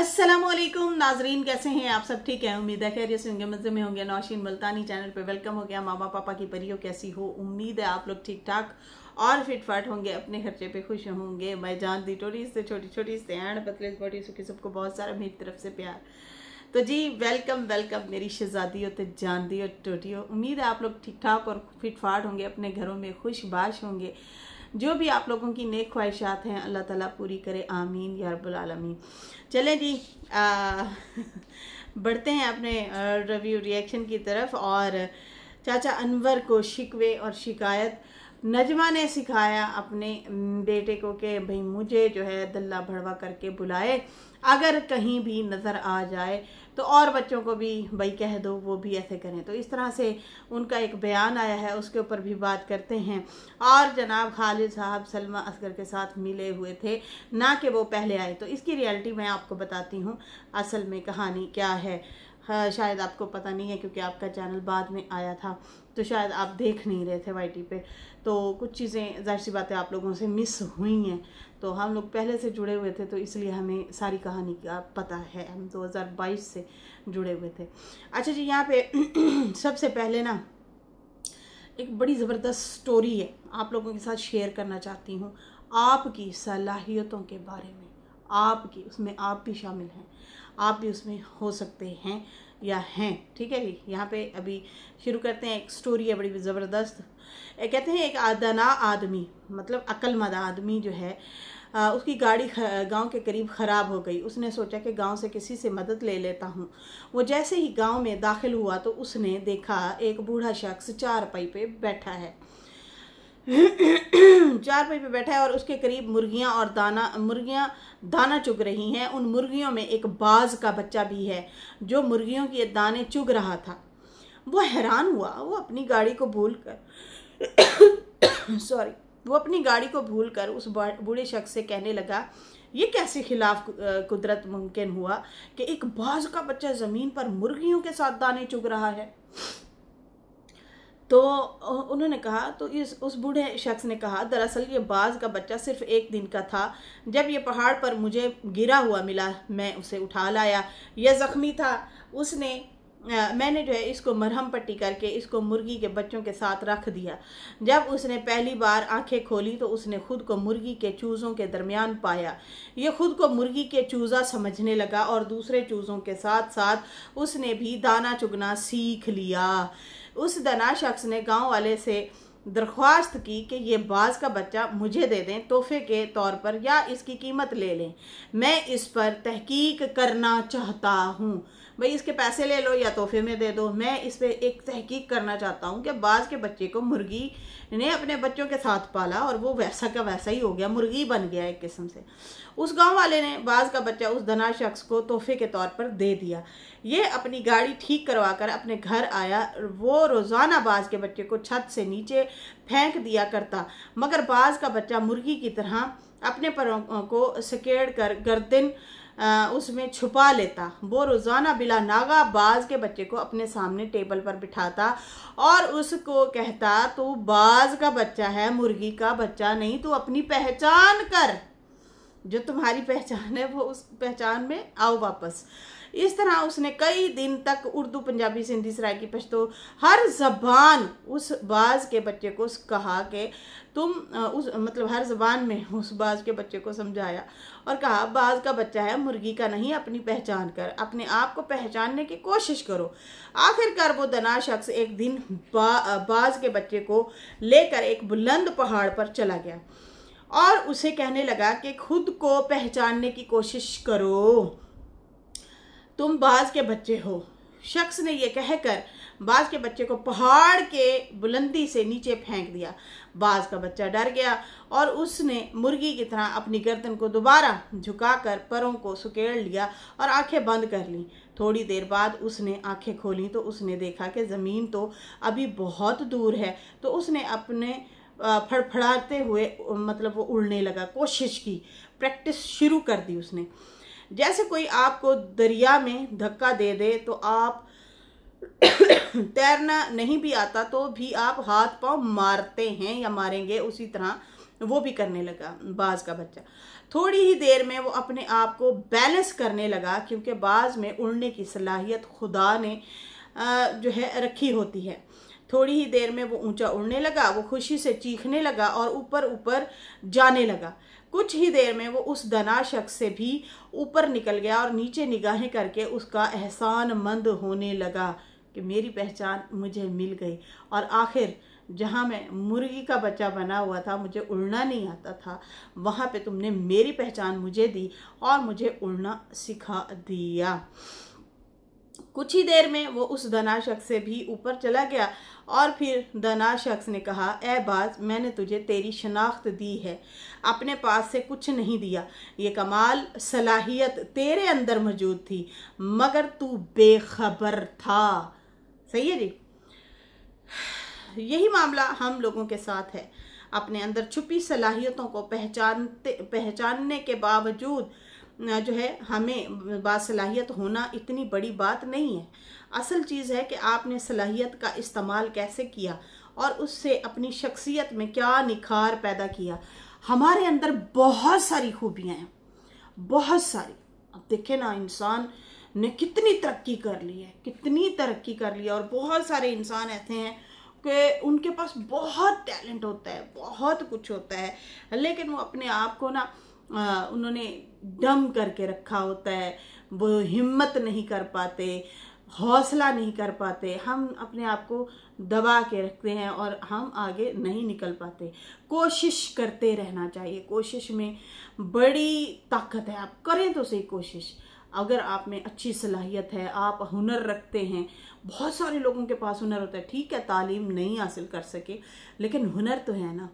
अस्सलामुअलैकुम नाजरीन, कैसे हैं आप सब? ठीक है, उम्मीद है खैरियत से होंगे, मज़े में होंगे। नौशीन मुल्तानी चैनल पे वेलकम हो गया। मामा पापा की परियों कैसी हो? उम्मीद है आप लोग ठीक ठाक और फिट फाट होंगे, अपने खर्चे पे खुश होंगे। मैं जान दी टोटी से छोटी छोटी से एंड पतले बड़ी सुखी, सबको बहुत सारा मेरी तरफ से प्यार। तो जी वेलकम वेलकम मेरी शहजादी और जान दी और टोटी हो। उम्मीद है आप लोग ठीक ठाक और फिट फाट होंगे, अपने घरों में खुश बाश होंगे। जो भी आप लोगों की नेक ख्वाहिशात हैं अल्लाह ताला पूरी करे, आमीन या रब्बुल आलमीन। चलें जी, बढ़ते हैं अपने रिव्यू रिएक्शन की तरफ। और चाचा अनवर को शिकवे और शिकायत। नजमा ने सिखाया अपने बेटे को कि भाई मुझे जो है दल्ला भड़वा करके बुलाए, अगर कहीं भी नज़र आ जाए तो और बच्चों को भी भाई कह दो वो भी ऐसे करें। तो इस तरह से उनका एक बयान आया है, उसके ऊपर भी बात करते हैं। और जनाब खालिद साहब सलमा असगर के साथ मिले हुए थे, ना कि वो पहले आए। तो इसकी रियलिटी मैं आपको बताती हूँ, असल में कहानी क्या है। हाँ, शायद आपको पता नहीं है क्योंकि आपका चैनल बाद में आया था, तो शायद आप देख नहीं रहे थे वाईटी पे। तो कुछ चीज़ें जाहिर सी बातें आप लोगों से मिस हुई हैं। तो हम लोग पहले से जुड़े हुए थे तो इसलिए हमें सारी कहानी का पता है। हम 2022 से जुड़े हुए थे। अच्छा जी, यहाँ पे सबसे पहले ना एक बड़ी ज़बरदस्त स्टोरी है, आप लोगों के साथ शेयर करना चाहती हूँ। आपकी सलाहियतों के बारे में, आपकी उसमें आप भी शामिल हैं, आप भी उसमें हो सकते हैं या हैं। ठीक है जी, यहाँ पे अभी शुरू करते हैं। एक स्टोरी है बड़ी ज़बरदस्त। कहते हैं एक दाना आदमी, मतलब अक्लमंद आदमी जो है, उसकी गाड़ी गांव के करीब ख़राब हो गई। उसने सोचा कि गांव से किसी से मदद ले लेता हूँ। वो जैसे ही गांव में दाखिल हुआ तो उसने देखा एक बूढ़ा शख्स चारपाई पे बैठा है। चारपाई पे बैठा है और उसके करीब मुर्गियां दाना चुग रही हैं। उन मुर्गियों में एक बाज का बच्चा भी है जो मुर्गियों के दाने चुग रहा था। वो हैरान हुआ। वो अपनी गाड़ी को भूलकर उस बूढ़े शख्स से कहने लगा, ये कैसे खिलाफ कुदरत मुमकिन हुआ कि एक बाज का बच्चा ज़मीन पर मुर्गियों के साथ दाने चुग रहा है। तो उन्होंने कहा, तो उस बूढ़े शख्स ने कहा, दरअसल ये बाज का बच्चा सिर्फ एक दिन का था। जब ये पहाड़ पर मुझे गिरा हुआ मिला, मैं उसे उठा लाया। यह ज़ख्मी था। मैंने जो है इसको मरहम पट्टी करके इसको मुर्गी के बच्चों के साथ रख दिया। जब उसने पहली बार आंखें खोली तो उसने खुद को मुर्गी के चूज़ों के दरमियान पाया। ये खुद को मुर्गी के चूज़ा समझने लगा और दूसरे चूज़ों के साथ साथ उसने भी दाना चुगना सीख लिया। उस दाना शख्स ने गांव वाले से दरख्वास्त की कि ये बाज का बच्चा मुझे दे दें तोहफे के तौर पर, या इसकी कीमत ले लें। मैं इस पर तहकीक करना चाहता हूँ। भाई इसके पैसे ले लो या तोहफे में दे दो, मैं इस पर एक तहकीक करना चाहता हूँ कि बाज के बच्चे को मुर्गी ने अपने बच्चों के साथ पाला और वो वैसा का वैसा ही हो गया, मुर्गी बन गया एक किस्म से। उस गांव वाले ने बाज का बच्चा उस धना शख्स को तोहफे के तौर पर दे दिया। ये अपनी गाड़ी ठीक करवा कर अपने घर आया। वो रोज़ाना बाज के बच्चे को छत से नीचे फेंक दिया करता, मगर बाज का बच्चा मुर्गी की तरह अपने परों को सकेड़ कर गर्दन उसमें छुपा लेता। वो रोज़ाना बिला नागा बाज के बच्चे को अपने सामने टेबल पर बिठाता और उसको कहता, तू बाज का बच्चा है, मुर्गी का बच्चा नहीं। तू अपनी पहचान कर, जो तुम्हारी पहचान है वो उस पहचान में आओ वापस। इस तरह उसने कई दिन तक उर्दू, पंजाबी, सिंधी, सराइकी, पश्तो हर ज़बान उस बाज के बच्चे को कहा कि हर ज़बान में उस बाज के बच्चे को समझाया और कहा, बाज का बच्चा है, मुर्गी का नहीं। अपनी पहचान कर, अपने आप को पहचानने की कोशिश करो। आखिरकार वो दना शख्स एक दिन बाज के बच्चे को लेकर एक बुलंद पहाड़ पर चला गया और उसे कहने लगा कि खुद को पहचानने की कोशिश करो, तुम बाज के बच्चे हो। शख्स ने यह कहकर बाज के बच्चे को पहाड़ के बुलंदी से नीचे फेंक दिया। बाज का बच्चा डर गया और उसने मुर्गी की तरह अपनी गर्दन को दोबारा झुकाकर परों को सुकेड़ लिया और आंखें बंद कर लीं। थोड़ी देर बाद उसने आंखें खोली तो उसने देखा कि ज़मीन तो अभी बहुत दूर है। तो उसने अपने फड़फड़ाते हुए वो उड़ने लगा, कोशिश की, प्रैक्टिस शुरू कर दी उसने। जैसे कोई आपको दरिया में धक्का दे दे तो आप तैरना नहीं भी आता तो भी आप हाथ पांव मारते हैं या मारेंगे, उसी तरह वो भी करने लगा बाज का बच्चा। थोड़ी ही देर में वो अपने आप को बैलेंस करने लगा, क्योंकि बाज में उड़ने की सलाहियत खुदा ने जो है रखी होती है। थोड़ी ही देर में वो ऊंचा उड़ने लगा, वो खुशी से चीखने लगा और ऊपर ऊपर जाने लगा। कुछ ही देर में वो उस दना शख्स से भी ऊपर निकल गया और नीचे निगाहें करके उसका एहसानमंद होने लगा कि मेरी पहचान मुझे मिल गई। और आखिर जहाँ मैं मुर्गी का बच्चा बना हुआ था, मुझे उड़ना नहीं आता था, वहाँ पे तुमने मेरी पहचान मुझे दी और मुझे उड़ना सिखा दिया। कुछ ही देर में वो उस दना शख्स से भी ऊपर चला गया और फिर दना शख्स ने कहा, ए बाज, मैंने तुझे तेरी शनाख्त दी है, अपने पास से कुछ नहीं दिया। ये कमाल सलाहियत तेरे अंदर मौजूद थी, मगर तू बेखबर था। सही है जी। यही मामला हम लोगों के साथ है। अपने अंदर छुपी सलाहियतों को पहचानने के बावजूद जो है हमें बासलाहियत होना इतनी बड़ी बात नहीं है। असल चीज़ है कि आपने सलाहियत का इस्तेमाल कैसे किया और उससे अपनी शख्सियत में क्या निखार पैदा किया। हमारे अंदर बहुत सारी खूबियाँ हैं, बहुत सारी। अब देखें ना, इंसान ने कितनी तरक्की कर ली है, कितनी तरक्की कर ली है। और बहुत सारे इंसान ऐसे हैं कि उनके पास बहुत टैलेंट होता है, बहुत कुछ होता है, लेकिन वो अपने आप को ना उन्होंने डम करके रखा होता है। वो हिम्मत नहीं कर पाते, हौसला नहीं कर पाते। हम अपने आप को दबा के रखते हैं और हम आगे नहीं निकल पाते। कोशिश करते रहना चाहिए, कोशिश में बड़ी ताकत है। आप करें तो सही कोशिश। अगर आप में अच्छी सलाहियत है, आप हुनर रखते हैं, बहुत सारे लोगों के पास हुनर होता है, ठीक है तालीम नहीं हासिल कर सके, लेकिन हुनर तो है ना।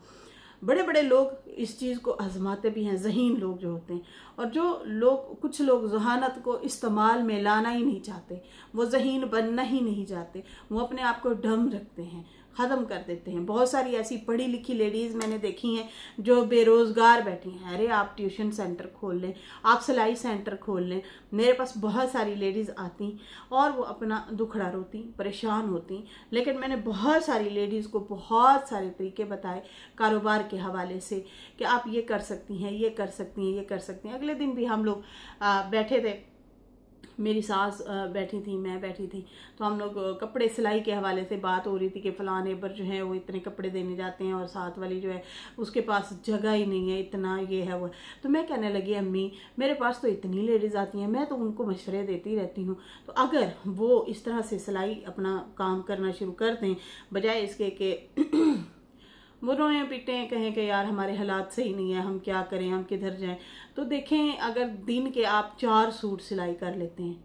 बड़े बड़े लोग इस चीज़ को आजमाते भी हैं, ज़हीन लोग जो होते हैं। और जो लोग, कुछ लोग जहानत को इस्तेमाल में लाना ही नहीं चाहते, वो ज़हीन बनना ही नहीं चाहते, वो अपने आप को डम रखते हैं, ख़त्म कर देते हैं। बहुत सारी ऐसी पढ़ी लिखी लेडीज़ मैंने देखी हैं जो बेरोज़गार बैठी हैं। अरे आप ट्यूशन सेंटर खोल लें, आप सिलाई सेंटर खोल लें। मेरे पास बहुत सारी लेडीज़ आती और वो अपना दुखड़ा रोती, परेशान होती, लेकिन मैंने बहुत सारी लेडीज़ को बहुत सारे तरीके बताए कारोबार के हवाले से कि आप ये कर सकती हैं, ये कर सकती हैं, ये कर सकती हैं। अगले दिन भी हम लोग बैठे थे, मेरी सास बैठी थी, मैं बैठी थी, तो हम लोग कपड़े सिलाई के हवाले से बात हो रही थी कि फ़लाँ नेबर जो है वो इतने कपड़े देने जाते हैं और साथ वाली जो है उसके पास जगह ही नहीं है, इतना ये है वो। तो मैं कहने लगी, अम्मी मेरे पास तो इतनी लेडीज़ आती हैं, मैं तो उनको मशवरे देती रहती हूँ। तो अगर वो इस तरह से सिलाई अपना काम करना शुरू कर दें, बजाय इसके कि वो रोएं पीटें, कहें कि यार हमारे हालात सही नहीं है, हम क्या करें, हम किधर जाएं। तो देखें, अगर दिन के आप 4 सूट सिलाई कर लेते हैं,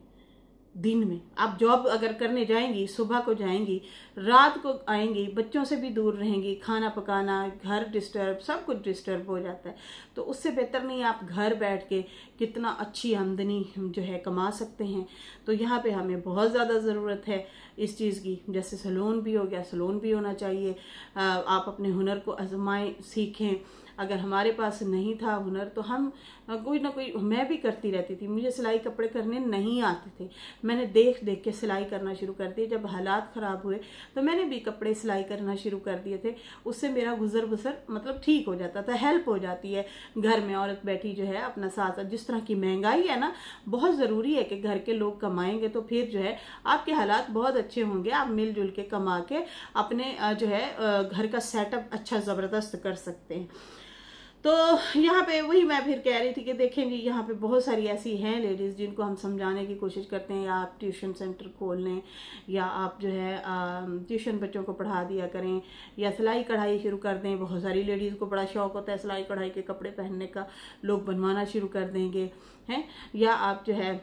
दिन में आप जॉब अगर करने जाएंगी, सुबह को जाएंगी, रात को आएंगी, बच्चों से भी दूर रहेंगी, खाना पकाना, घर डिस्टर्ब, सब कुछ डिस्टर्ब हो जाता है। तो उससे बेहतर नहीं आप घर बैठ के कितना अच्छी आमदनी जो है कमा सकते हैं। तो यहाँ पे हमें बहुत ज़्यादा ज़रूरत है इस चीज़ की। जैसे सैलून भी हो गया, सैलून भी होना चाहिए। आप अपने हुनर को आजमाएं, सीखें। अगर हमारे पास नहीं था हुनर तो हम कोई ना कोई, मैं भी करती रहती थी, मुझे सिलाई कपड़े करने नहीं आते थे, मैंने देख देख के सिलाई करना शुरू कर दिया। जब हालात ख़राब हुए तो मैंने भी कपड़े सिलाई करना शुरू कर दिए थे। उससे मेरा गुजर बसर मतलब ठीक हो जाता था, हेल्प हो जाती है। घर में औरत बैठी जो है अपना साथ साथ, जिस तरह की महंगाई है ना, बहुत ज़रूरी है कि घर के लोग कमाएंगे तो फिर जो है आपके हालात बहुत अच्छे होंगे। आप मिलजुल के कमा के अपने जो है घर का सेटअप अच्छा ज़बरदस्त कर सकते हैं। तो यहाँ पे वही मैं फिर कह रही थी कि देखेंगे यहाँ पे बहुत सारी ऐसी हैं लेडीज़ जिनको हम समझाने की कोशिश करते हैं, या आप ट्यूशन सेंटर खोल लें, या आप जो है ट्यूशन बच्चों को पढ़ा दिया करें, या सिलाई कढ़ाई शुरू कर दें। बहुत सारी लेडीज़ को बड़ा शौक़ होता है सिलाई कढ़ाई के कपड़े पहनने का, लोग बनवाना शुरू कर देंगे हैं। या आप जो है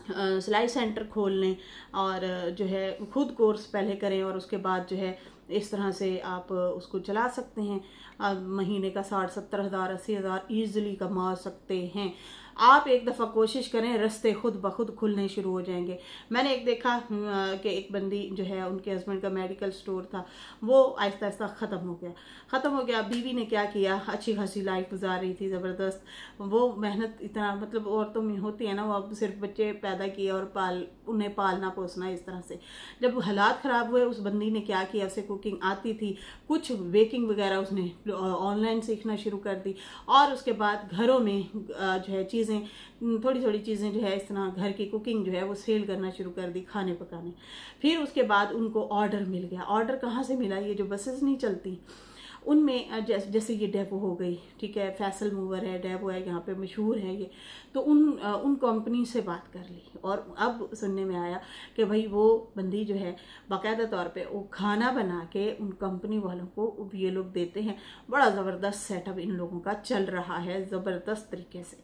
सिलाई सेंटर खोल लें और जो है खुद कोर्स पहले करें और उसके बाद जो है इस तरह से आप उसको चला सकते हैं। आप महीने का 60-70 हज़ार 80 हज़ार ईज़िली कमा सकते हैं। आप एक दफ़ा कोशिश करें, रास्ते खुद ब खुद खुलने शुरू हो जाएंगे। मैंने एक देखा कि एक बंदी जो है, उनके हस्बैंड का मेडिकल स्टोर था, वो आहिस्ता आहिस्ता ख़त्म हो गया। बीवी ने क्या किया, अच्छी खासी लाइफ गुजार रही थी, ज़बरदस्त। वो मेहनत इतना, मतलब औरतों में होती है ना, वो अब सिर्फ बच्चे पैदा किए और उन्हें पालना पोसना इस तरह से। जब हालात ख़राब हुए, उस बंदी ने क्या किया, उसे कुकिंग आती थी, कुछ बेकिंग वगैरह उसने ऑनलाइन सीखना शुरू कर दी, और उसके बाद घरों में जो है चीज़ें, थोड़ी थोड़ी चीज़ें जो है इस तरह घर की कुकिंग जो है वो सेल करना शुरू कर दी, खाने पकाने। फिर उसके बाद उनको ऑर्डर मिल गया। ऑर्डर कहाँ से मिला, ये जो बसेस नहीं चलती उनमें, जैसे ये डेपो हो गई, ठीक है, फैसल मूवर है, डेपो है, यहाँ पे मशहूर है ये, तो उन कंपनी से बात कर ली। और अब सुनने में आया कि भाई वो बंदी जो है बाकायदा तौर पे वो खाना बना के उन कंपनी वालों को ये लोग देते हैं। बड़ा ज़बरदस्त सेटअप इन लोगों का चल रहा है, ज़बरदस्त तरीके से।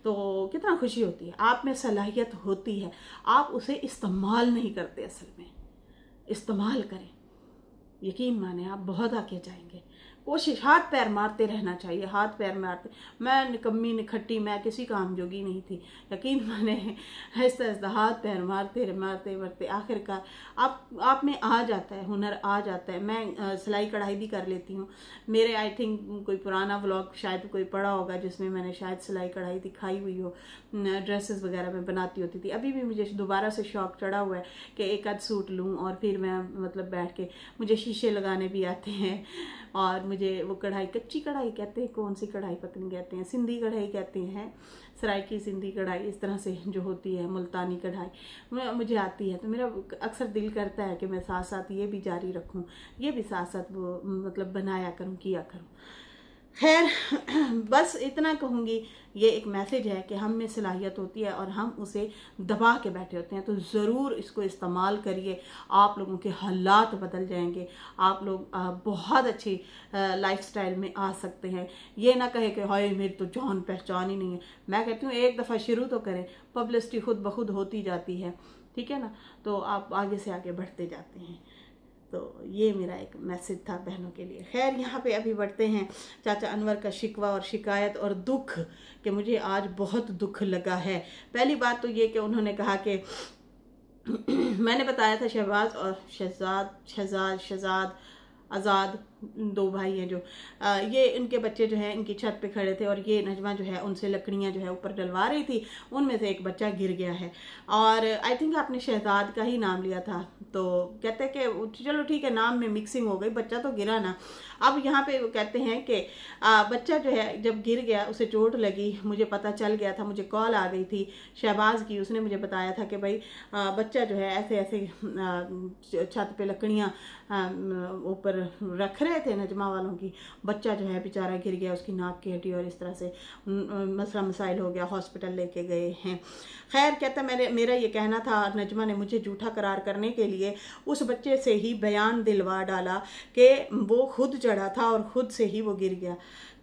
तो कितना खुशी होती है, आप में सलाहियत होती है, आप उसे इस्तेमाल नहीं करते। असल में इस्तेमाल करें, यकीन माने आप बहुत आगे जाएंगे। कोशिश, हाथ पैर मारते रहना चाहिए, हाथ पैर मारते। मैं निकम्मी निखट्टी, मैं किसी काम जोगी नहीं थी, यकीन माने। ऐसा ऐसा हाथ पैर मारते मारते आखिरकार आप में आ जाता है, हुनर आ जाता है। मैं सिलाई कढ़ाई भी कर लेती हूँ। मेरे आई थिंक कोई पुराना व्लॉग शायद कोई पड़ा होगा जिसमें मैंने शायद सिलाई कढ़ाई दिखाई हुई हो। ड्रेसेस वगैरह में बनाती होती थी। अभी भी मुझे दोबारा से शौक चढ़ा हुआ है कि एक आध सूट लूँ और फिर मैं मतलब बैठ के, मुझे शीशे लगाने भी आते हैं, और मुझे वो कढ़ाई, कच्ची कढ़ाई कहते हैं, कौन सी कढ़ाई पता नहीं कहते हैं, सिंधी कढ़ाई कहते हैं, सराइकी सिंधी कढ़ाई, इस तरह से जो होती है, मुल्तानी कढ़ाई मुझे आती है। तो मेरा अक्सर दिल करता है कि मैं साथ साथ ये भी जारी रखूं, ये भी साथ साथ वो मतलब बनाया करूं, किया करूं। खैर, बस इतना कहूँगी, ये एक मैसेज है कि हम में सलाहियत होती है और हम उसे दबा के बैठे होते हैं। तो ज़रूर इसको इस्तेमाल करिए, आप लोगों के हालात बदल जाएंगे, आप लोग बहुत अच्छी लाइफस्टाइल में आ सकते हैं। ये ना कहे कि हाय मेरी तो जान पहचान ही नहीं है। मैं कहती हूँ एक दफ़ा शुरू तो करें, पब्लिसिटी खुद ब खुद होती जाती है, ठीक है ना, तो आप आगे से आगे बढ़ते जाते हैं। तो ये मेरा एक मैसेज था बहनों के लिए। खैर, यहाँ पे अभी बढ़ते हैं चाचा अनवर का शिकवा और शिकायत और दुख, कि मुझे आज बहुत दुख लगा है। पहली बात तो ये कि उन्होंने कहा कि मैंने बताया था शहबाज और शहजाद आज़ाद, दो भाई हैं जो ये इनके बच्चे जो हैं इनकी छत पे खड़े थे, और ये नजमा जो है उनसे लकड़ियाँ जो है ऊपर डलवा रही थी। उनमें से एक बच्चा गिर गया है, और आई थिंक आपने शहजाद का ही नाम लिया था, तो कहते कि चलो ठीक है, नाम में मिक्सिंग हो गई, बच्चा तो गिरा ना। अब यहाँ पे वो कहते हैं कि बच्चा जो है जब गिर गया, उसे चोट लगी, मुझे पता चल गया था, मुझे कॉल आ गई थी शहबाज की, उसने मुझे बताया था कि भाई बच्चा जो है ऐसे ऐसे छत पे लकड़ियाँ ऊपर रख रहे थे नजमा वालों की, बच्चा जो है बेचारा गिर गया, उसकी नाक की हड्डी, और इस तरह से मसला मसाइल हो गया, हॉस्पिटल लेके गए हैं। खैर, कहता मेरा ये कहना था, नजमा ने मुझे झूठा करार करने के लिए उस बच्चे से ही बयान दिलवा डाला कि वो खुद चढ़ा था और खुद से ही वो गिर गया।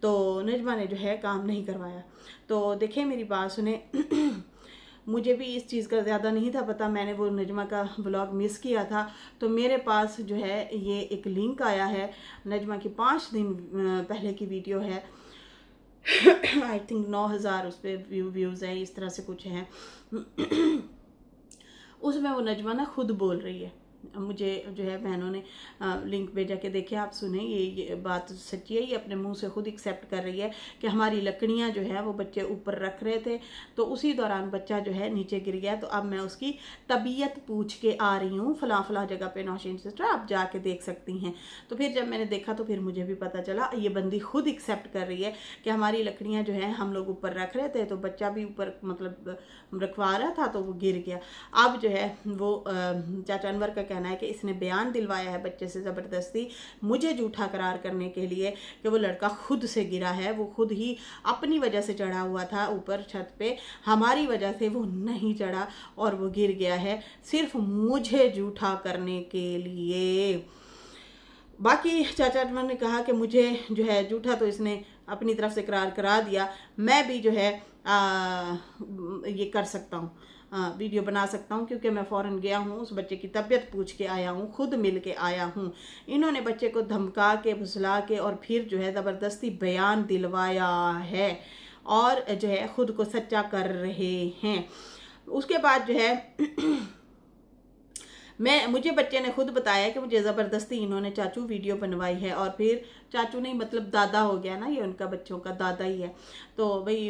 तो नजमा ने जो है काम नहीं करवाया। तो देखिए, मेरी बात सुने, मुझे भी इस चीज़ का ज़्यादा नहीं था पता, मैंने वो नजमा का ब्लॉग मिस किया था। तो मेरे पास जो है ये एक लिंक आया है, नजमा की 5 दिन पहले की वीडियो है, आई थिंक 9000 उस पर व्यूज़ हैं, इस तरह से कुछ हैं। उसमें वो नजमा ना खुद बोल रही है, मुझे जो है बहनों ने लिंक भेजा के देखे, आप सुने, ये बात सच्ची है, ये अपने मुंह से खुद एक्सेप्ट कर रही है कि हमारी लकड़ियां जो है वो बच्चे ऊपर रख रहे थे, तो उसी दौरान बच्चा जो है नीचे गिर गया। तो अब मैं उसकी तबीयत पूछ के आ रही हूँ फला जगह पे, नौशीन सिस्टर आप जाके देख सकती हैं। तो फिर जब मैंने देखा तो फिर मुझे भी पता चला, ये बंदी खुद एक्सेप्ट कर रही है कि हमारी लकड़ियाँ जो है हम लोग ऊपर रख रहे थे, तो बच्चा भी ऊपर मतलब रखवा रहा था, तो वो गिर गया। अब जो है वो चाचा अनवर का कहना है कि इसने बयान दिलवाया है बच्चे से ज़बरदस्ती, मुझे झूठा करार करने के लिए, कि वो लड़का खुद से गिरा है, वो खुद ही अपनी वजह से चढ़ा हुआ था ऊपर छत पे, हमारी वजह से वो नहीं चढ़ा और वो गिर गया है, सिर्फ मुझे झूठा करने के लिए। बाकी चाचा अनवर ने कहा कि मुझे जो है झूठा तो इसने अपनी तरफ से करार करा दिया, मैं भी जो है ये कर सकता हूँ, वीडियो बना सकता हूँ, क्योंकि मैं फ़ौरन गया हूँ, उस बच्चे की तबीयत पूछ के आया हूँ, खुद मिल के आया हूँ। इन्होंने बच्चे को धमका के, फुसला के और फिर जो है ज़बरदस्ती बयान दिलवाया है, और जो है खुद को सच्चा कर रहे हैं। उसके बाद जो है मुझे बच्चे ने खुद बताया कि मुझे ज़बरदस्ती इन्होंने चाचू वीडियो बनवाई है, और फिर चाचू नहीं मतलब दादा हो गया ना, ये उनका बच्चों का दादा ही है, तो भाई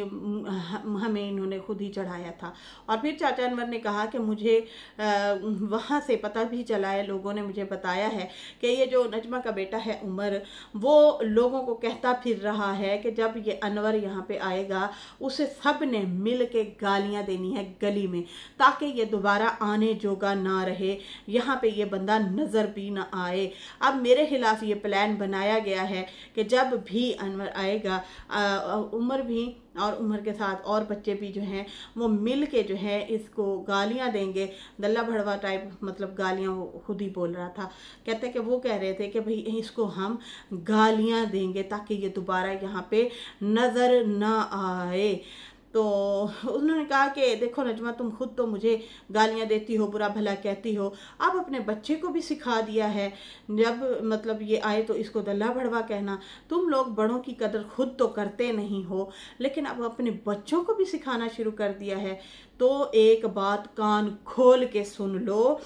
हमें इन्होंने खुद ही चढ़ाया था। और फिर चाचा अनवर ने कहा कि मुझे वहाँ से पता भी चला है, लोगों ने मुझे बताया है कि ये जो नजमा का बेटा है उमर, वो लोगों को कहता फिर रहा है कि जब ये अनवर यहाँ पे आएगा उसे सब ने मिल के गालियाँ देनी है गली में, ताकि ये दोबारा आने जोगा ना रहे, यहाँ पे ये बंदा नज़र भी ना आए। अब मेरे खिलाफ ये प्लान बनाया गया है कि जब भी अनवर आएगा, उमर भी और उमर के साथ और बच्चे भी जो हैं वो मिल के जो है इसको गालियां देंगे, दल्ला भड़वा टाइप मतलब गालियां, वो खुद ही बोल रहा था, कहते कि वो कह रहे थे कि भाई इसको हम गालियां देंगे ताकि ये दोबारा यहाँ पे नज़र ना आए। तो उन्होंने कहा कि देखो नजमा, तुम खुद तो मुझे गालियां देती हो, बुरा भला कहती हो, अब अपने बच्चे को भी सिखा दिया है, जब मतलब ये आए तो इसको दल्ला भड़वा कहना। तुम लोग बड़ों की कदर खुद तो करते नहीं हो, लेकिन अब अपने बच्चों को भी सिखाना शुरू कर दिया है। तो एक बात कान खोल के सुन लो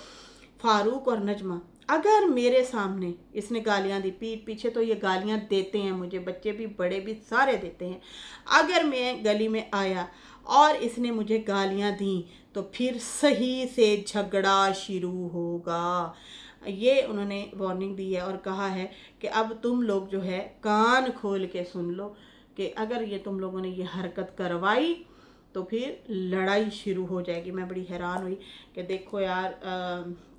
फारूक और नजमा, अगर मेरे सामने इसने गालियां दी, पीठ पीछे तो ये गालियां देते हैं मुझे, बच्चे भी बड़े भी सारे देते हैं, अगर मैं गली में आया और इसने मुझे गालियां दी तो फिर सही से झगड़ा शुरू होगा। ये उन्होंने वार्निंग दी है और कहा है कि अब तुम लोग जो है कान खोल के सुन लो कि अगर ये तुम लोगों ने ये हरकत करवाई तो फिर लड़ाई शुरू हो जाएगी। मैं बड़ी हैरान हुई कि देखो यार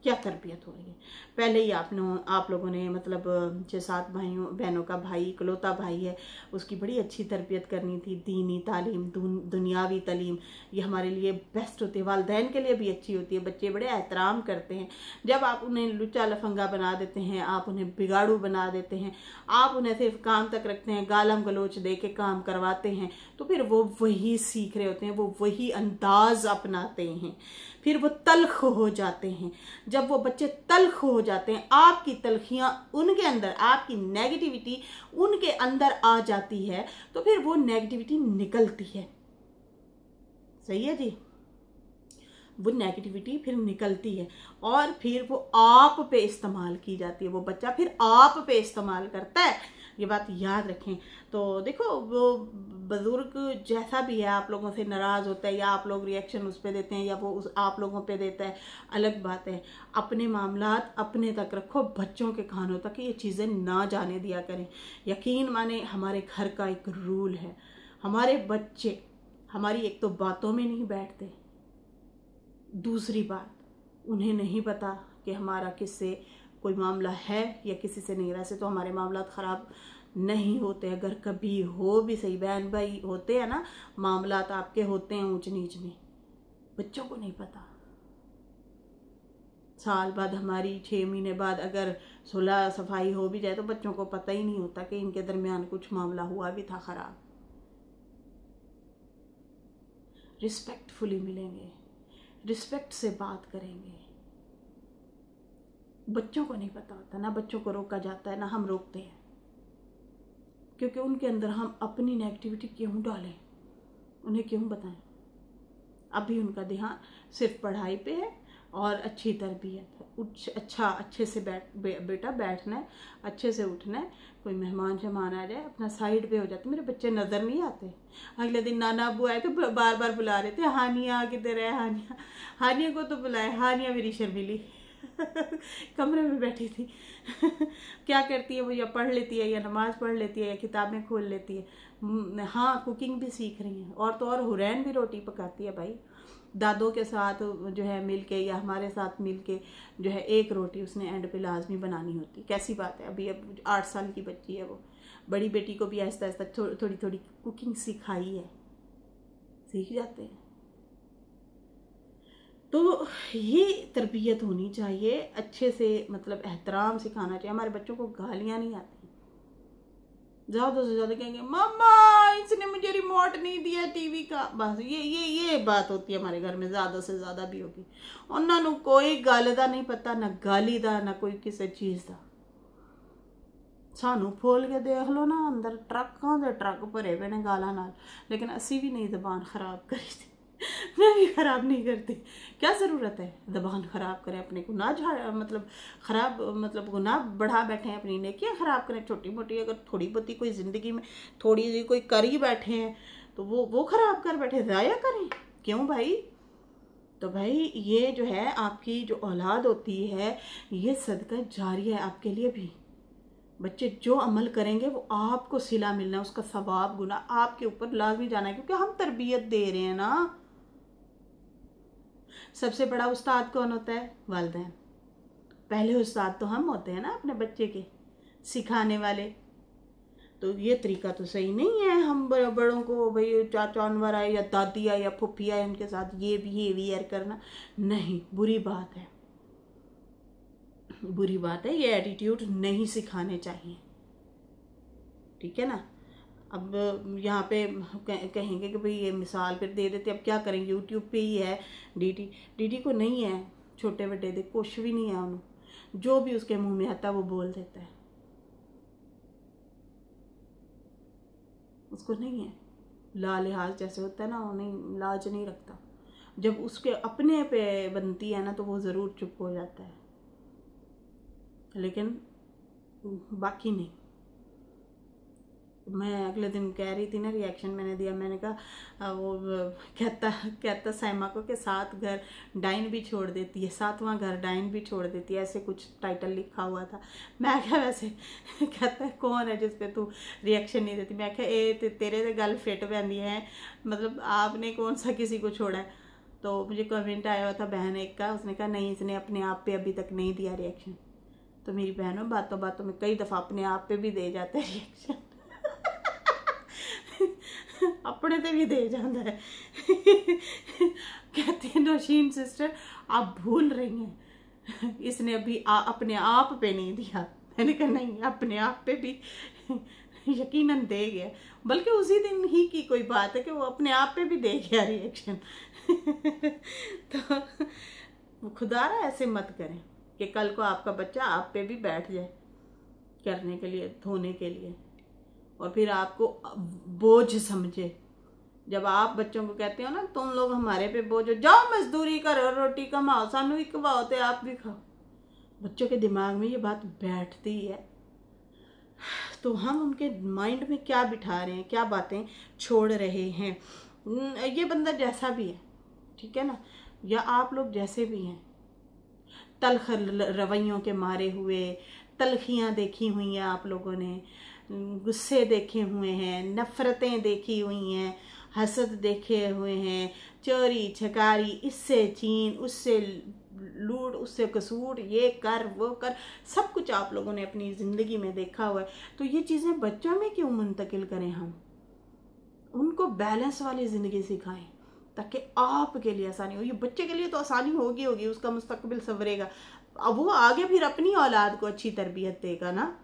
क्या तरबियत हो रही है। पहले ही आप लोगों ने मतलब 6-7 भाइयों बहनों का भाई इकलौता भाई है, उसकी बड़ी अच्छी तरबियत करनी थी, दीनी तालीम, दुनियावी तालीम, ये हमारे लिए बेस्ट होती है, वालिदैन के लिए भी अच्छी होती है, बच्चे बड़े एहतराम करते हैं। जब आप उन्हें लुच्चा लफंगा बना देते हैं, आप उन्हें बिगाड़ू बना देते हैं, आप उन्हें सिर्फ काम तक रखते हैं, गालम गलोच दे के काम करवाते हैं, तो फिर वो वही सीख रहे होते हैं, वो वही अंदाज अपनाते हैं, फिर वो तल्ख हो जाते हैं। जब वो बच्चे तल्ख हो जाते हैं, आपकी तलखियां उनके अंदर, आपकी नेगेटिविटी उनके अंदर आ जाती है, तो फिर वो नेगेटिविटी निकलती है। सही है जी, वो नेगेटिविटी फिर निकलती है और फिर वो आप पे इस्तेमाल की जाती है, वो बच्चा फिर आप पे इस्तेमाल करता है। ये बात याद रखें। तो देखो वो बुजुर्ग जैसा भी है आप लोगों से नाराज़ होता है या आप लोग रिएक्शन उस पर देते हैं या वो आप लोगों पे देता है, अलग बात है। अपने मामलात अपने तक रखो, बच्चों के कानों तक ये चीज़ें ना जाने दिया करें। यकीन माने हमारे घर का एक रूल है, हमारे बच्चे हमारी एक तो बातों में नहीं बैठते, दूसरी बात उन्हें नहीं पता कि हमारा किससे कोई मामला है या किसी से नहीं। वैसे तो हमारे मामलात ख़राब नहीं होते, अगर कभी हो भी सही, बहन भाई होते हैं ना, मामलात आपके होते हैं ऊंच नीच में, बच्चों को नहीं पता। साल बाद हमारी 6 महीने बाद अगर सुलह सफाई हो भी जाए तो बच्चों को पता ही नहीं होता कि इनके दरमियान कुछ मामला हुआ भी था ख़राब। रिस्पेक्टफुली मिलेंगे, रिस्पेक्ट से बात करेंगे। बच्चों को नहीं पता होता, ना बच्चों को रोका जाता है ना हम रोकते हैं, क्योंकि उनके अंदर हम अपनी नेगेटिविटी क्यों डालें, उन्हें क्यों बताएं। अभी उनका ध्यान सिर्फ पढ़ाई पे है और अच्छी तरबियत है। अच्छा अच्छे से बेटा बैठना है, अच्छे से उठना है, कोई मेहमान शमान आ जाए अपना साइड पे हो जाते। मेरे बच्चे नज़र नहीं आते। अगले दिन नाना अबू आए तो बार बार बुला रहे थे, हानिया किधर है, हानिया। हानिया को तो बुलाए, हानिया मेरी शर्मिली कमरे में बैठी थी क्या करती है वो, या पढ़ लेती है या नमाज पढ़ लेती है या किताबें खोल लेती है। हाँ, कुकिंग भी सीख रही हैं, और तो और हुरैन भी रोटी पकाती है भाई, दादों के साथ जो है मिल के या हमारे साथ मिल के जो है एक रोटी उसने एंड पे लाजमी बनानी होती। कैसी बात है, अभी अब 8 साल की बच्ची है वो। बड़ी बेटी को भी आहिस्ता आहिस्ता थोड़ी थोड़ी कुकिंग सिखाई है, सीख जाते हैं। तो ये तरबियत होनी चाहिए, अच्छे से मतलब एहतराम सिखाना चाहिए। हमारे बच्चों को गालियाँ नहीं आती, ज़्यादा से ज़्यादा कहेंगे मम्मा इसने मुझे रिमोट नहीं दिया टीवी का, बस ये बात होती है हमारे घर में, ज़्यादा से ज़्यादा भी होगी। उन्होंने कोई गल दा नहीं पता, ना गाली दा, ना कोई किसी चीज़ दा। सानू खोल के देख लो ना, अंदर ट्रकों के ट्रक भरे पे ने गालां नाल, लेकिन असी भी नहीं जबान खराब करी थी। मैं भी खराब नहीं करती, क्या ज़रूरत है जबान खराब करें, अपने गुनाह मतलब खराब मतलब गुनाह बढ़ा बैठे हैं, अपनी नेकियां खराब करें। छोटी मोटी अगर थोड़ी बहुती कोई ज़िंदगी में थोड़ी सी कोई कर ही बैठे हैं तो वो खराब कर बैठे, ज़ाया करें क्यों भाई। तो भाई ये जो है आपकी जो औलाद होती है ये सदका जारी है आपके लिए भी। बच्चे जो अमल करेंगे वो आपको सिला मिलना है, उसका सवाब गुना आपके ऊपर लाजमी जाना है, क्योंकि हम तरबियत दे रहे हैं ना। सबसे बड़ा उस्ताद कौन होता है? वालिदैन। पहले उस्ताद तो हम होते हैं ना अपने बच्चे के सिखाने वाले। तो ये तरीका तो सही नहीं है, हम बड़ों को भाई चाचा अनवर आए या दादी आए या फुफ्फी आए उनके साथ ये बिहेवियर करना, नहीं, बुरी बात है, बुरी बात है। ये एटीट्यूड नहीं सिखाने चाहिए, ठीक है ना। अब यहाँ पे कहेंगे कि भाई ये मिसाल फिर दे देते, अब क्या करेंगे, यूट्यूब पे ही है डीडी को नहीं है छोटे बड़े दे कुछ भी नहीं है, उन्होंने जो भी उसके मुंह में आता है वो बोल देता है, उसको नहीं है ला लिहाज जैसे होता है ना, वो नहीं, लाज नहीं रखता। जब उसके अपने पे बनती है ना तो वो ज़रूर चुप हो जाता है, लेकिन बाकी नहीं। मैं अगले दिन कह रही थी ना, रिएक्शन मैंने दिया, मैंने कहा वो कहता साइमा को कि 7 घर डाइन भी छोड़ देती है, 7वां घर डाइन भी छोड़ देती है, ऐसे कुछ टाइटल लिखा हुआ था। मैं क्या वैसे कहता है कौन है जिस पे तू रिएक्शन नहीं देती। मैं क्या तेरे तो गल फिट पैंदी है, मतलब आपने कौन सा किसी को छोड़ा है। तो मुझे कमेंट आया हुआ था बहन एक का, उसने कहा नहीं इसने अपने आप पे अभी तक नहीं दिया रिएक्शन। तो मेरी बहनों बातों बातों में कई दफ़ा अपने आप पे भी दे जाते हैं रिएक्शन अपने ते भी दे जाता है कहती है नौशीन सिस्टर आप भूल रही हैं, इसने अभी अपने आप पे नहीं दिया। मैंने कहा नहीं, अपने आप पे भी यकीनन दे गया, बल्कि उसी दिन ही की कोई बात है कि वो अपने आप पे भी दे गया रिएक्शन तो खुदारा ऐसे मत करें कि कल को आपका बच्चा आप पे भी बैठ जाए करने के लिए, धोने के लिए, और फिर आपको बोझ समझे। जब आप बच्चों को कहते हो ना तुम लोग हमारे पे बोझ हो, जाओ मजदूरी करो, रोटी कमाओ, सानू भी खवाओ तो आप भी खाओ, बच्चों के दिमाग में ये बात बैठती है। तो हम उनके माइंड में क्या बिठा रहे हैं, क्या बातें छोड़ रहे हैं। ये बंदा जैसा भी है, ठीक है ना, या आप लोग जैसे भी हैं, तलख रवैयों के मारे हुए, तलखियाँ देखी हुई हैं आप लोगों ने, गुस्से देखे हुए हैं, नफ़रतें देखी हुई हैं, हसद देखे हुए हैं, चोरी छकारी, इससे छीन, उससे लूट, उससे कसूर, ये कर वो कर, सब कुछ आप लोगों ने अपनी ज़िंदगी में देखा हुआ है। तो ये चीज़ें बच्चों में क्यों मुंतकिल करें हम? उनको बैलेंस वाली ज़िंदगी सिखाएं ताकि आपके लिए आसानी हो। ये बच्चे के लिए तो आसानी होगी, उसका मुस्तकबिल संवरेगा, अब वो आगे फिर अपनी औलाद को अच्छी तरबियत देगा ना,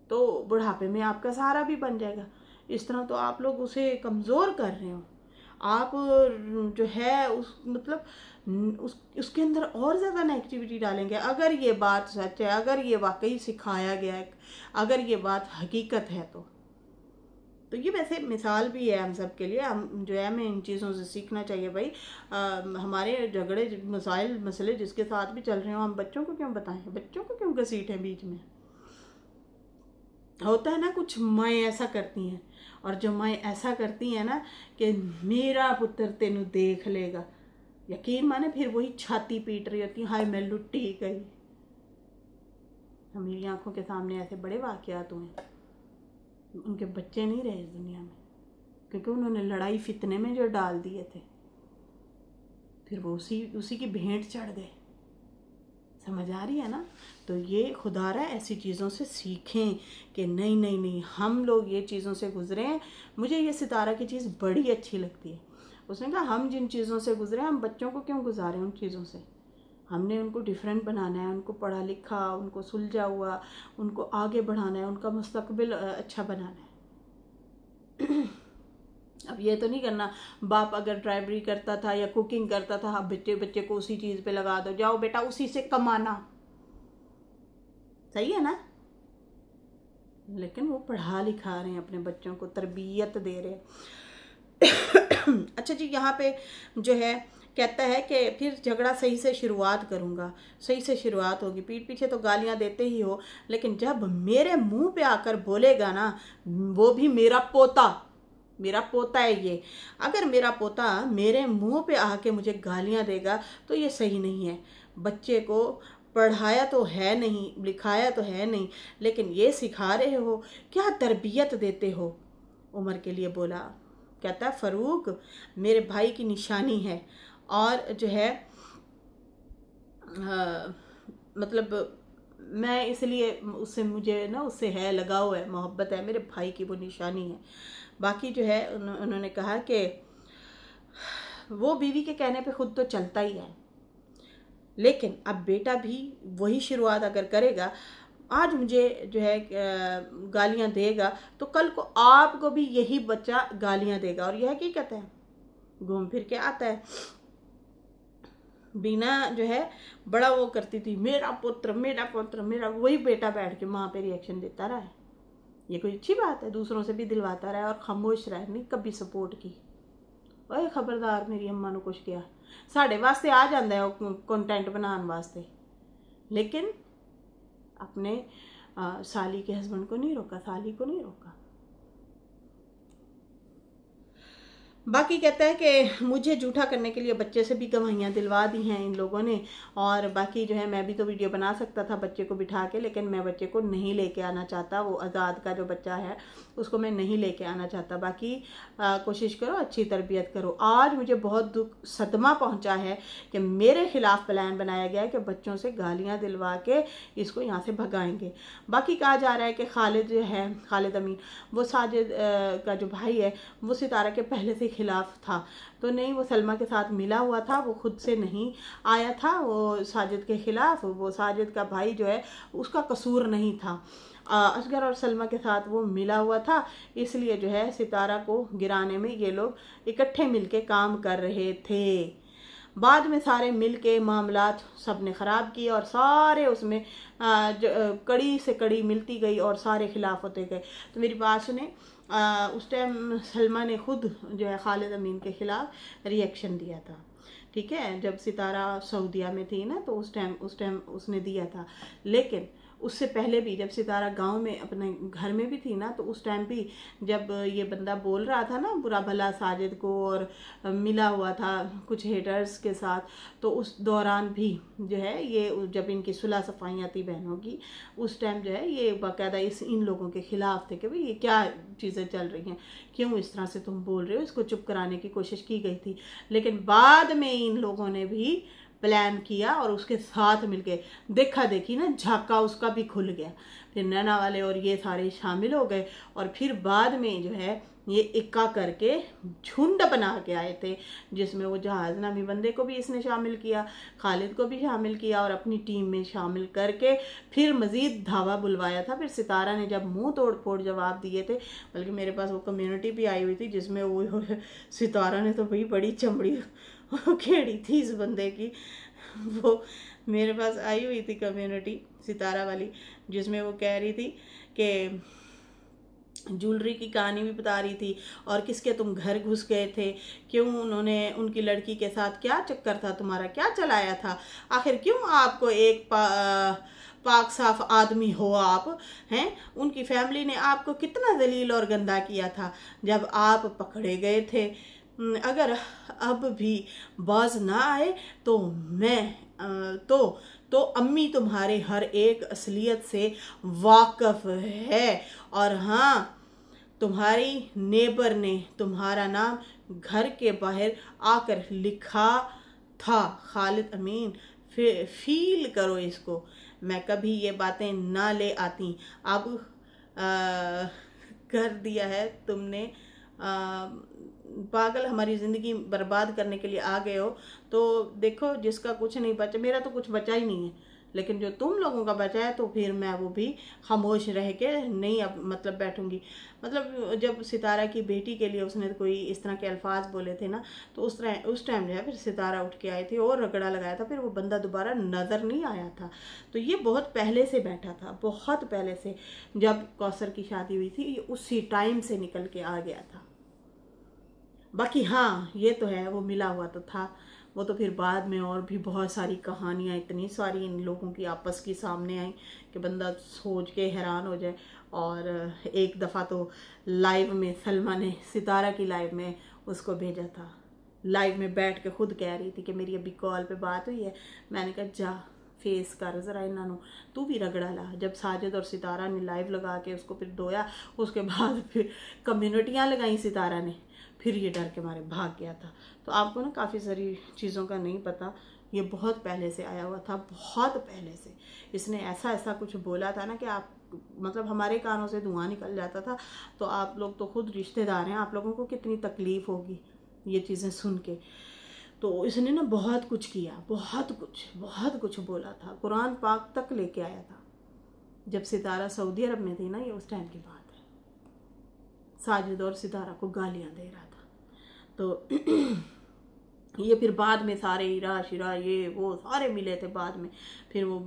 तो बुढ़ापे में आपका सहारा भी बन जाएगा। इस तरह तो आप लोग उसे कमज़ोर कर रहे हो, आप जो है उसके अंदर और ज़्यादा नेगेटिविटी डालेंगे। अगर ये बात सच है, अगर ये वाकई सिखाया गया है, अगर ये बात हकीकत है तो ये वैसे मिसाल भी है हम सब के लिए। हम जो है हमें इन चीज़ों से सीखना चाहिए भाई। हमारे झगड़े मसले जिसके साथ भी चल रहे हो हम बच्चों को क्यों बताएं, बच्चों को क्यों घसीटें बीच में। होता है ना कुछ माएँ ऐसा करती हैं, और जो माएँ ऐसा करती हैं ना कि मेरा पुत्र तेनू देख लेगा, यकीन माने फिर वही छाती पीट रही होती है, हाय मैं लुट्टी गई। मेरी आंखों के सामने ऐसे बड़े वाक़यात हुए, उनके बच्चे नहीं रहे इस दुनिया में, क्योंकि उन्होंने लड़ाई फितने में जो डाल दिए थे, फिर वो उसी की भेंट चढ़ गए। समझ आ रही है ना। तो ये खुदारा ऐसी चीज़ों से सीखें कि नहीं हम लोग ये चीज़ों से गुजरे हैं। मुझे ये सितारा की चीज़ बड़ी अच्छी लगती है। उसने कहा हम जिन चीज़ों से गुजरे हम बच्चों को क्यों गुजारें उन चीज़ों से। हमने उनको डिफरेंट बनाना है, उनको पढ़ा लिखा, उनको सुलझा हुआ, उनको आगे बढ़ाना है, उनका मुस्तकबिल अच्छा बनाना है। अब ये तो नहीं करना बाप अगर ड्राइवरी करता था या कुकिंग करता था, अब बच्चे को उसी चीज़ पे लगा दो, जाओ बेटा उसी से कमाना। सही है ना। लेकिन वो पढ़ा लिखा रहे हैं, अपने बच्चों को तरबियत दे रहे हैं। अच्छा जी, यहाँ पे जो है कहता है कि फिर झगड़ा सही से शुरुआत करूँगा, सही से शुरुआत होगी। पीठ पीछे तो गालियाँ देते ही हो, लेकिन जब मेरे मुंह पे आकर बोलेगा ना, वो भी मेरा पोता है ये, अगर मेरा पोता मेरे मुंह पे आके मुझे गालियाँ देगा तो ये सही नहीं है। बच्चे को पढ़ाया तो है नहीं, लिखाया तो है नहीं, लेकिन ये सिखा रहे हो, क्या तरबियत देते हो। उमर के लिए बोला, कहता है फ़ारूक मेरे भाई की निशानी है, और जो है मतलब मैं इसलिए उससे, मुझे ना उससे है लगाव है, मोहब्बत है, मेरे भाई की वो निशानी है। बाकी जो है उन्होंने कहा कि वो बीवी के कहने पे खुद तो चलता ही है, लेकिन अब बेटा भी वही शुरुआत अगर करेगा, आज मुझे जो है गालियां देगा तो कल को आपको भी यही बच्चा गालियां देगा। और यह क्या कहते हैं, घूम फिर के आता है। बिना जो है बड़ा वो करती थी, मेरा पुत्र मेरा पुत्र मेरा, वही बेटा बैठ के माँ पे रिएक्शन देता रहा है। ये कोई अच्छी बात है? दूसरों से भी दिलवाता रहा और खामोश रहा, नहीं कभी सपोर्ट की। ओए खबरदार मेरी अम्मा ने कुछ किया, साढ़े वास्ते आ जाता है कंटेंट बनाने वास्ते, लेकिन अपने साली के हस्बैंड को नहीं रोका, साली को नहीं रोका। बाकी कहता है कि मुझे झूठा करने के लिए बच्चे से भी गवाहियाँ दिलवा दी हैं इन लोगों ने। और बाकी जो है मैं भी तो वीडियो बना सकता था बच्चे को बिठा के, लेकिन मैं बच्चे को नहीं लेके आना चाहता। वो आज़ाद का जो बच्चा है उसको मैं नहीं लेके आना चाहता। बाकी कोशिश करो, अच्छी तरबियत करो। आज मुझे बहुत दुख सदमा पहुंचा है कि मेरे खिलाफ प्लान बनाया गया है कि बच्चों से गालियाँ दिलवा के इसको यहाँ से भगाएंगे। बाकी कहा जा रहा है कि खालिद जो है, खालिद अमीन, वो साजिद का जो भाई है वो सितारा के पहले से खिलाफ था। तो नहीं, वो सलमा के साथ मिला हुआ था, वो खुद से नहीं आया था वो साजिद के खिलाफ। वो साजिद का भाई जो है उसका कसूर नहीं था, असगर और सलमा के साथ वो मिला हुआ था। इसलिए जो है सितारा को गिराने में ये लोग इकट्ठे मिलके काम कर रहे थे। बाद में सारे मिलके मामलात सब ने ख़राब किए और सारे उसमें कड़ी से कड़ी मिलती गई और सारे खिलाफ होते गए। तो मेरी बात सुने, उस टाइम सलमा ने खुद जो है खालिद अमीन के ख़िलाफ़ रिएक्शन दिया था, ठीक है, जब सितारा सऊदीया में थी ना, तो उस टाइम उसने दिया था। लेकिन उससे पहले भी जब सितारा गांव में अपने घर में भी थी ना, तो उस टाइम भी जब ये बंदा बोल रहा था ना बुरा भला साजिद को और मिला हुआ था कुछ हेटर्स के साथ, तो उस दौरान भी जो है ये जब इनकी सुलह सफाइयाँ थी बहनों की, उस टाइम जो है ये बाकायदा इन लोगों के खिलाफ थे कि भाई ये क्या चीज़ें चल रही हैं, क्यों इस तरह से तुम बोल रहे हो। इसको चुप कराने की कोशिश की गई थी, लेकिन बाद में इन लोगों ने भी प्लान किया और उसके साथ मिलके देखा देखी ना, झाका उसका भी खुल गया। फिर नैना वाले और ये सारे शामिल हो गए और फिर बाद में जो है ये इक्का करके झुंड बना के आए थे, जिसमें वो जहाज नामी बंदे को भी इसने शामिल किया, खालिद को भी शामिल किया और अपनी टीम में शामिल करके फिर मज़ीद धावा बुलवाया था। फिर सितारा ने जब मुंह तोड़ फोड़ जवाब दिए थे, बल्कि मेरे पास वो कम्युनिटी भी आई हुई थी जिसमें वो सितारा ने तो भाई बड़ी चमड़ी खेड़ी थी इस बंदे की। वो मेरे पास आई हुई थी कम्युनिटी सितारा वाली, जिसमें वो कह रही थी कि ज्वेलरी की कहानी भी बता रही थी और किसके तुम घर घुस गए थे, क्यों उन्होंने उनकी लड़की के साथ क्या चक्कर था तुम्हारा, क्या चलाया था, आखिर क्यों आपको एक पाक साफ आदमी हो आप हैं, उनकी फैमिली ने आपको कितना जलील और गंदा किया था जब आप पकड़े गए थे। अगर अब भी बाज ना आए तो मैं तो अम्मी तुम्हारे हर एक असलियत से वाकिफ है। और हाँ, तुम्हारी नेबर ने तुम्हारा नाम घर के बाहर आकर लिखा था, खालिद अमीन, फील करो इसको। मैं कभी ये बातें ना ले आती, अब कर दिया है तुमने, पागल, हमारी ज़िंदगी बर्बाद करने के लिए आ गए हो। तो देखो, जिसका कुछ नहीं बचा, मेरा तो कुछ बचा ही नहीं लेकिन जो तुम लोगों का बचा है तो फिर मैं वो भी खामोश रह के नहीं अब मतलब बैठूंगी। मतलब जब सितारा की बेटी के लिए उसने कोई इस तरह के अल्फाज बोले थे ना, तो उस टाइम जो है फिर सितारा उठ के आई थी और रगड़ा लगाया था, फिर वो बंदा दोबारा नज़र नहीं आया था। तो ये बहुत पहले से बैठा था, बहुत पहले से, जब कौसर की शादी हुई थी उसी टाइम से निकल के आ गया था। बाकी हाँ ये तो है, वो मिला हुआ तो था, वो तो फिर बाद में और भी बहुत सारी कहानियाँ इतनी सारी इन लोगों की आपस की सामने आई कि बंदा सोच के हैरान हो जाए। और एक दफ़ा तो लाइव में सलमा ने सितारा की लाइव में उसको भेजा था, लाइव में बैठ के खुद कह रही थी कि मेरी अभी कॉल पे बात हुई है। मैंने कहा जा फेस कर जरा इन्हों, तू भी रगड़ा ला। जब साजिद और सितारा ने लाइव लगा के उसको फिर धोया, उसके बाद फिर कम्युनिटियाँ लगाई सितारा ने, फिर ये डर के मारे भाग गया था। तो आपको ना काफ़ी सारी चीज़ों का नहीं पता, ये बहुत पहले से आया हुआ था, बहुत पहले से। इसने ऐसा ऐसा कुछ बोला था ना कि आप मतलब हमारे कानों से धुआं निकल जाता था। तो आप लोग तो खुद रिश्तेदार हैं, आप लोगों को कितनी तकलीफ़ होगी ये चीज़ें सुन के। तो इसने ना बहुत कुछ किया, बहुत कुछ बोला था, कुरान पाक तक लेके आया था। जब सितारा सऊदी अरब में थी ना, ये उस टाइम की बात है, साजिद और सितारा को गालियां दे रहा था। तो ये फिर बाद में सारे इरा शिरा ये वो सारे मिले थे बाद में। फिर वो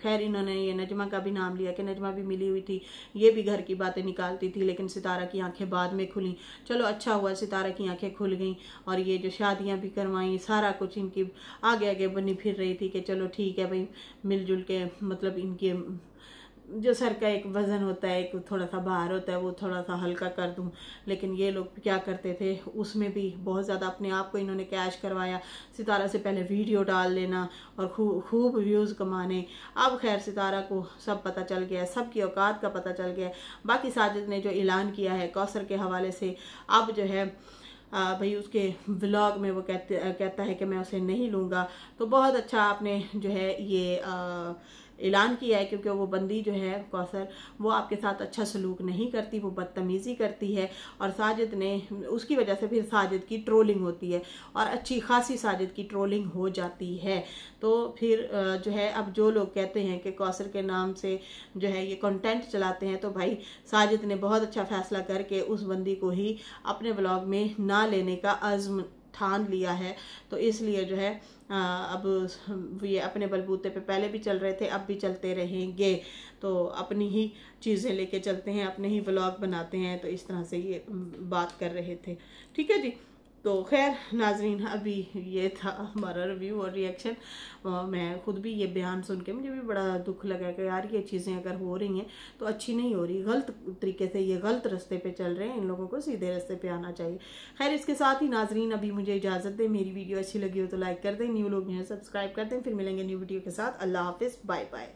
खैर इन्होंने ये नजमा का भी नाम लिया कि नजमा भी मिली हुई थी, ये भी घर की बातें निकालती थी, लेकिन सितारा की आंखें बाद में खुली। चलो अच्छा हुआ सितारा की आंखें खुल गईं, और ये जो शादियां भी करवाई, सारा कुछ इनकी आगे आगे बनी फिर रही थी कि चलो ठीक है भाई, मिलजुल के मतलब इनके जो सर का एक वज़न होता है, एक थोड़ा सा भार होता है, वो थोड़ा सा हल्का कर दूं। लेकिन ये लोग क्या करते थे, उसमें भी बहुत ज़्यादा अपने आप को इन्होंने कैश करवाया। सितारा से पहले वीडियो डाल लेना और खूब व्यूज़ कमाने। अब खैर सितारा को सब पता चल गया, सबकी औकात का पता चल गया। बाकी साजिद ने जो ऐलान किया है कौसर के हवाले से, अब जो है भाई उसके व्लॉग में वो कहता है कि मैं उसे नहीं लूँगा। तो बहुत अच्छा आपने जो है ये ऐलान किया है, क्योंकि वो बंदी जो है कौसर, वो आपके साथ अच्छा सलूक नहीं करती, वो बदतमीज़ी करती है। और साजिद ने उसकी वजह से फिर साजिद की ट्रोलिंग होती है, और अच्छी खासी साजिद की ट्रोलिंग हो जाती है। तो फिर जो है अब जो लोग कहते हैं कि कौसर के नाम से जो है ये कंटेंट चलाते हैं, तो भाई साजिद ने बहुत अच्छा फैसला करके उस बंदी को ही अपने व्लॉग में ना लेने का अज़्म ठान लिया है। तो इसलिए जो है अब ये अपने बलबूते पे पहले भी चल रहे थे, अब भी चलते रहेंगे। तो अपनी ही चीज़ें लेके चलते हैं, अपने ही व्लॉग बनाते हैं। तो इस तरह से ये बात कर रहे थे। ठीक है जी। तो खैर नाजरीन, अभी ये था हमारा रिव्यू और रिएक्शन। मैं खुद भी ये बयान सुन के मुझे भी बड़ा दुख लगा कि यार ये चीज़ें अगर हो रही हैं तो अच्छी नहीं हो रही, गलत तरीके से ये गलत रास्ते पे चल रहे हैं। इन लोगों को सीधे रास्ते पे आना चाहिए। खैर इसके साथ ही नाजरीन अभी मुझे इजाज़त दें। मेरी वीडियो अच्छी लगी हो तो लाइक कर दें, न्यू लोग जो है सब्सक्राइब कर दें। फिर मिलेंगे न्यू वीडियो के साथ। अल्लाह हाफिज़, बाय बाय।